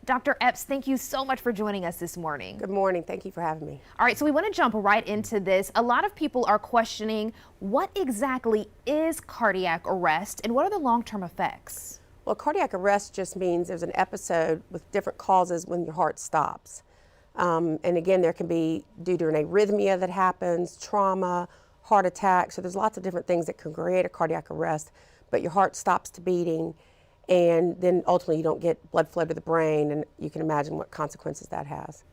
Dr. Epps, thank you so much for joining us this morning. Good morning. Thank you for having me. All right, so we want to jump right into this. A lot of people are questioning what exactly is cardiac arrest and what are the long-term effects? Well, cardiac arrest just means there's an episode with different causes when your heart stops. And again, there can be due to an arrhythmia that happens, trauma, heart attack. So there's lots of different things that can create a cardiac arrest, but your heart stops to beating. And then ultimately you don't get blood flow to the brain, and you can imagine what consequences that has.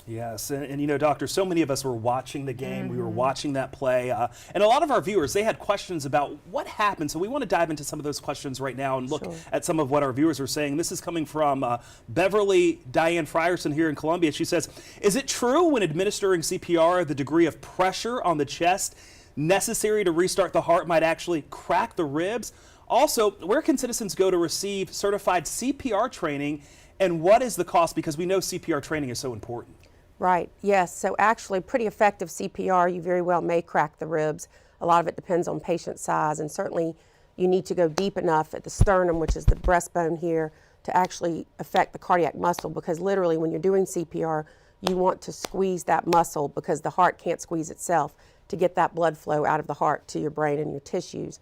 Yes, and you know, doctor, so many of us were watching the game. We were watching that play, and a lot of our viewers, they had questions about what happened. So we want to dive into some of those questions right now and look at some of what our viewers are saying. This is coming from Beverly Diane Frierson here in Columbia. She says, is it true when administering CPR, the degree of pressure on the chest necessary to restart the heart might actually crack the ribs? Also, where can citizens go to receive certified CPR training, and what is the cost? Because we know CPR training is so important. Right, yes. So actually pretty effective CPR, you very well may crack the ribs. A lot of it depends on patient size, and certainly you need to go deep enough at the sternum, which is the breastbone here, to actually affect the cardiac muscle, because literally when you're doing CPR, you want to squeeze that muscle because the heart can't squeeze itself to get that blood flow out of the heart to your brain and your tissues.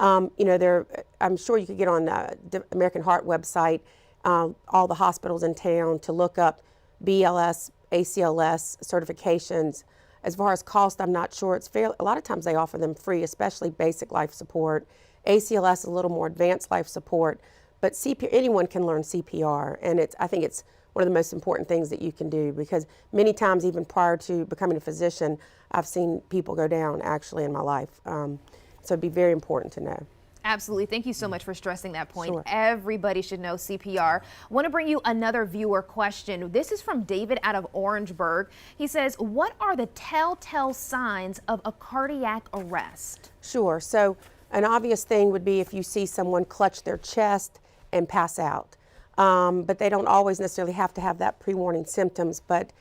You know, I'm sure you could get on the American Heart website, all the hospitals in town, to look up BLS, ACLS certifications. As far as cost, I'm not sure. A lot of times they offer them free, especially basic life support. ACLS is a little more advanced life support, but CPR, anyone can learn CPR, and I think it's one of the most important things that you can do, because many times, even prior to becoming a physician, I've seen people go down actually in my life. So it'd be very important to know. Absolutely. Thank you so much for stressing that point. Sure. Everybody should know CPR. I want to bring you another viewer question. This is from David out of Orangeburg. He says, what are the telltale signs of a cardiac arrest? Sure. So an obvious thing would be if you see someone clutch their chest and pass out. But they don't always necessarily have to have that pre-warning symptoms. But,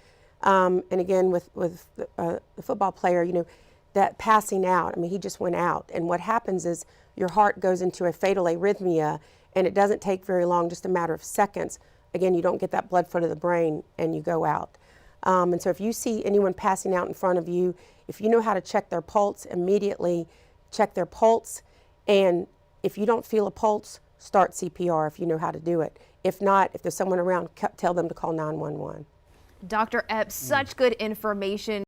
and again, with the football player, you know, that passing out, I mean, he just went out. And what happens is your heart goes into a fatal arrhythmia, and it doesn't take very long, just a matter of seconds. Again, you don't get that blood flow to the brain, and you go out. And so if you see anyone passing out in front of you, if you know how to check their pulse, immediately check their pulse. And if you don't feel a pulse, start CPR if you know how to do it. If not, if there's someone around, tell them to call 911. Dr. Epps, such good information.